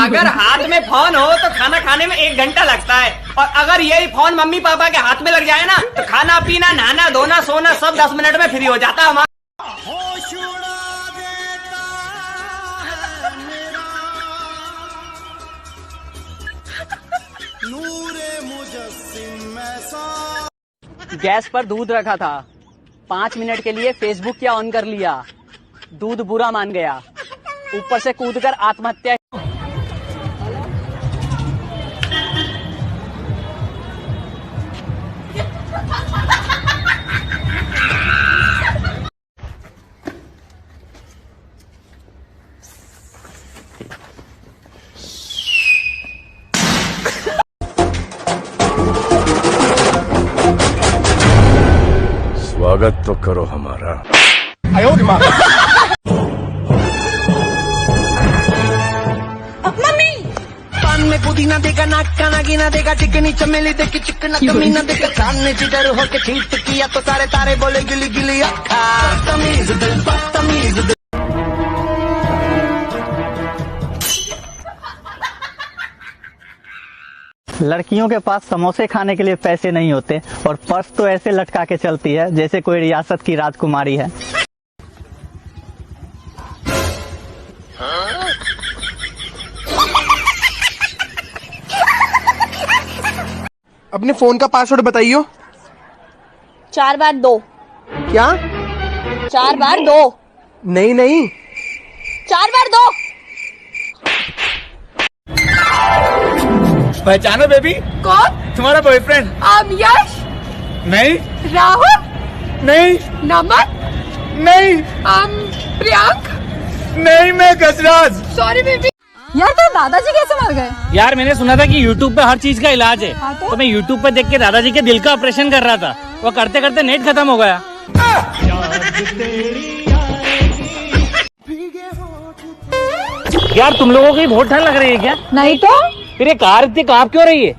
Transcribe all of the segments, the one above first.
अगर हाथ में फोन हो तो खाना खाने में 1 घंटा लगता है, और अगर यही फोन मम्मी पापा के हाथ में लग जाए ना तो खाना पीना नहाना धोना सोना सब 10 मिनट में फ्री हो जाता है हमारा। गैस पर दूध रखा था, 5 मिनट के लिए फेसबुक क्या ऑन कर लिया, दूध बुरा मान गया, ऊपर से कूदकर आत्महत्या। स्वागत तो करो हमारा। मम्मी पान में पुदीना देगा, नाक ना गिना देगा, चिकनी चमेली देखी चिकना कमीना देखा, सामने जिधर होके चीट किया तो सारे तारे बोले गिली गिली अक्खा। बदतमीज दिल, बदतमीज दिल। लड़कियों के पास समोसे खाने के लिए पैसे नहीं होते और पर्स तो ऐसे लटका के चलती है जैसे कोई रियासत की राजकुमारी है। अपने फोन का पासवर्ड बताइयो। 4 बार 2। क्या? 4 बार 2। नहीं नहीं 4 बार 2। पहचानो बेबी? कौन? तुम्हारा बॉयफ्रेंड। यश। नहीं। राहुल। नहीं। नमन। नहीं। प्रियांक। नहीं, मैं गजराज। Sorry baby. यार तो दादाजी कैसे मर गए? यार मैंने सुना था कि YouTube पे हर चीज का इलाज है। हाँ तो मैं YouTube पे देख के दादाजी के दिल का ऑपरेशन कर रहा था, वो करते करते नेट खत्म हो गया। यार तुम लोगों की बहुत ठंड लग रही है क्या? नहीं तो फिर ये कार इतनी कांप क्यों रही है?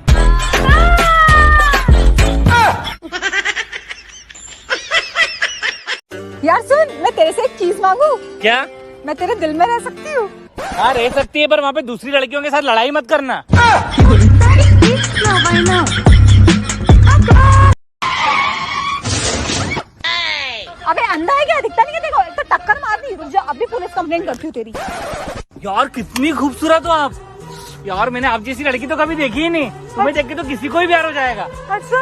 यार सुन, मैं तेरे से एक चीज मांगू? क्या? मैं तेरे दिल में रह सकती हूँ? हाँ रह सकती है, पर वहाँ पे दूसरी लड़कियों के साथ लड़ाई मत करना। अबे अंधा है क्या? दिखता नहीं है? देखो तो टक्कर मार दी। रुक जा, अभी पुलिस कंप्लेंट करती हूँ तेरी। यार कितनी खूबसूरत हो आप। यार मैंने आप जैसी लड़की तो कभी देखी ही नहीं। तुम्हें देख के तो किसी को ही प्यार हो जाएगा। अच्छा?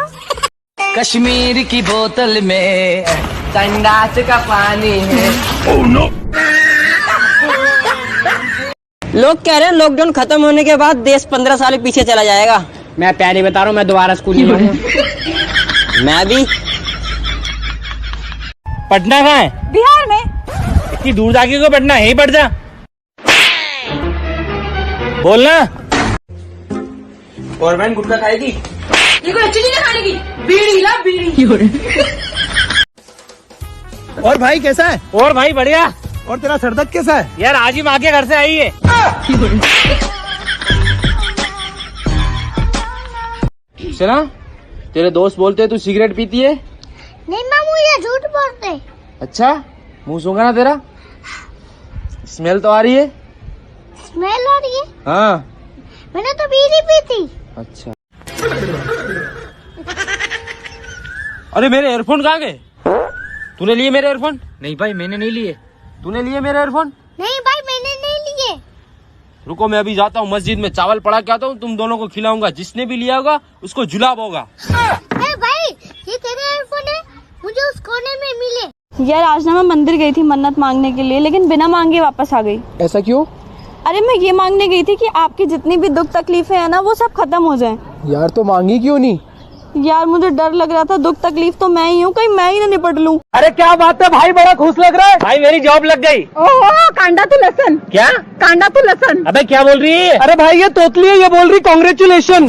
कश्मीर की बोतल में संडास का पानी है। Oh no! लोग कह रहे हैं लॉकडाउन खत्म होने के बाद देश 15 साल पीछे चला जाएगा। मैं प्यारी बता रहा हूँ, मैं दोबारा स्कूल नहीं जाऊंगा। मैं भी। पटना कहाँ है? बिहार में। इतनी दूर जाके क्यों पटना? यहीं पट जा। बोलना। और बहन गुटखा खाएगी? ये कोई अच्छी चीज है खाने की? बीड़ी ला बीड़ी। और भाई कैसा है? और भाई बढ़िया। और तेरा सरदर्द कैसा है? यार आज ही माँ के घर से आई है। सुना, तेरे दोस्त बोलते तू सिगरेट पीती है। नहीं मामू, ये झूठ बोलते। अच्छा, मुंह सूंघा ना तेरा? स्मेल तो आ रही है। स्मेल आ रही है? हाँ। मैंने तो बीड़ी पी थी। अच्छा। अरे मेरे एयरफोन कहाँ गए? तूने लिए मेरे एयरफोन? नहीं भाई मैंने नहीं लिए। तूने लिए मेरे एयरफोन? नहीं भाई मैंने नहीं लिए। रुको मैं अभी जाता हूँ मस्जिद में, चावल पड़ा के आता हूँ, तुम दोनों को खिलाऊंगा। जिसने भी लिया होगा उसको जुलाब होगा। भाई ये तेरे एयरफोन है, मुझे उस कोने में मिले। यार आज ना मैं मंदिर गई थी मन्नत मांगने के लिए, लेकिन बिना मांगे वापस आ गई। ऐसा क्यों? अरे मैं ये मांगने गई थी कि आपकी जितनी भी दुख तकलीफें है ना वो सब खत्म हो जाएं। यार तो मांगी क्यों नहीं? यार मुझे डर लग रहा था, दुख तकलीफ तो मैं ही हूँ, कहीं मैं ही ना निपट लूं। अरे क्या बात है भाई, बड़ा खुश लग रहा है। भाई मेरी जॉब लग गई। ओहो कांडा तू लसन। क्या? कांडा तू लसन। अबे क्या बोल रही है? अरे भाई ये तोतली है, ये बोल रही कांग्रेचुलेशन।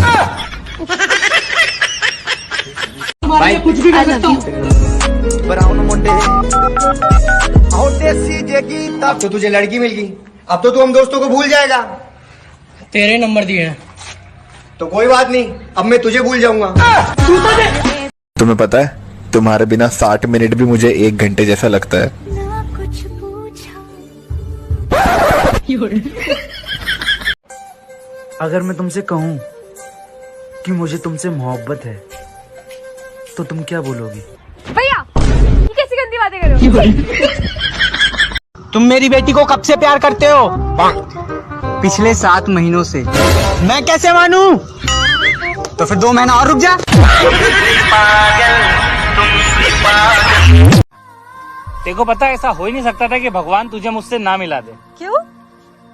भाई कुछ भी कर सकता हूँ। ब्राउन मुंडे अब तो तुझे लड़की मिल गई, अब तो तू हम दोस्तों को भूल जाएगा। तेरे नंबर दिए हैं तो कोई बात नहीं, अब मैं तुझे भूल जाऊंगा। तुम्हें पता है तुम्हारे बिना 60 मिनट भी मुझे 1 घंटे जैसा लगता है। अगर मैं तुमसे कहूँ कि मुझे तुमसे मोहब्बत है तो तुम क्या बोलोगी? भैया ये कैसी गंदी बातें कर रहे हो? तुम मेरी बेटी को कब से प्यार करते हो? पिछले 7 महीनों से। मैं कैसे मानूं? तो फिर 2 महीना और रुक जा। देखो पता है, ऐसा हो ही नहीं सकता था कि भगवान तुझे मुझसे ना मिला दे। क्यों?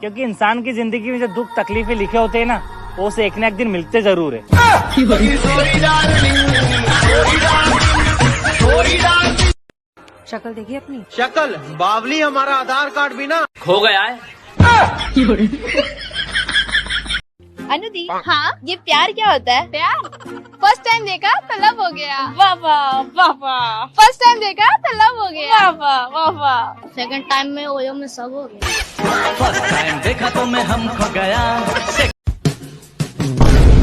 क्योंकि इंसान की जिंदगी में जो दुख तकलीफें लिखे होते हैं ना, वो उसे एक न एक दिन मिलते जरूर है। शक्ल देखी अपनी? शक्ल बावली, हमारा आधार कार्ड भी ना खो गया है। अनुदी, हाँ ये प्यार क्या होता है? प्यार फर्स्ट टाइम देखा तो लव हो गया। वाह वाह वाह वाह। फर्स्ट टाइम देखा तो लव हो गया। वाह वाह वाह वाह। सेकंड टाइम में ओयो में सब हो गया। फर्स्ट टाइम देखा तो मैं हम खो गया।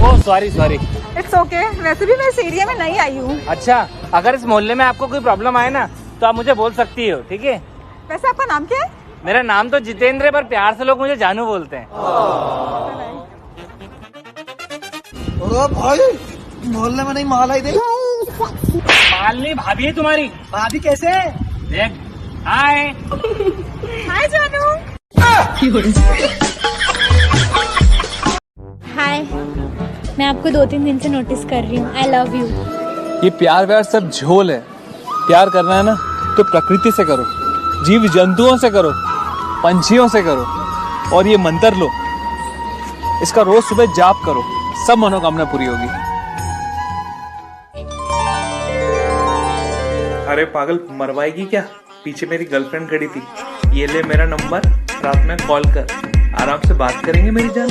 Oh sorry sorry. It's okay, वैसे भी मैं इस एरिया में नहीं आई हूँ। अच्छा, अगर इस मोहल्ले में आपको कोई प्रॉब्लम आए ना तो आप मुझे बोल सकती हो, ठीक है? वैसे आपका नाम क्या है? मेरा नाम तो जितेंद्र है, पर प्यार से लोग मुझे जानू बोलते हैं। भाई मोहल्ले में नहीं माल आई दे। माल नहीं, भाभी है तुम्हारी। भाभी कैसे? देख, हाय हाय जानू। हाय, मैं आपको 2-3 दिन से नोटिस कर रही हूँ। I love you. ये प्यार व्यार सब झोल है। प्यार करना है ना तो प्रकृति से करो, जीव जंतुओं से करो, पंछियों से करो, और ये मंत्र लो, इसका रोज सुबह जाप करो, सब मनोकामना पूरी होगी। अरे पागल, मरवाएगी क्या? पीछे मेरी गर्लफ्रेंड खड़ी थी। ये ले मेरा नंबर, रात में कॉल कर, आराम से बात करेंगे मेरी जान।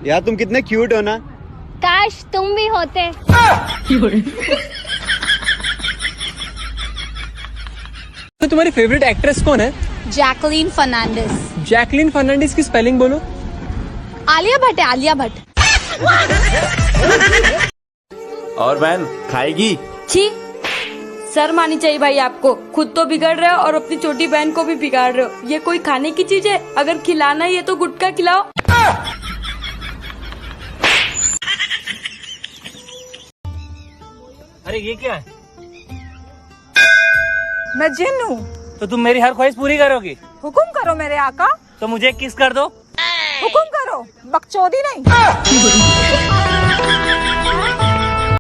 यार तुम कितने क्यूट हो ना। काश तुम भी होते। तो तुम्हारी फेवरेट एक्ट्रेस कौन है? जैकलीन फर्नांडिस। जैकलीन फर्नांडिस की स्पेलिंग बोलो। आलिया भट्ट है, आलिया भट्ट। और बहन खाएगी? छी, शर्म आनी चाहिए भाई आपको। खुद तो बिगड़ रहे हो और अपनी छोटी बहन को भी बिगाड़ रहे हो। ये कोई खाने की चीज है? अगर खिलाना ही है तो गुटखा खिलाओ। अरे ये क्या है? मैं जिन हूँ। तो तुम मेरी हर ख्वाहिश पूरी करोगी? हुकुम करो मेरे आका। तो मुझे किस कर दो। हुकुम करो, बकचोदी नहीं।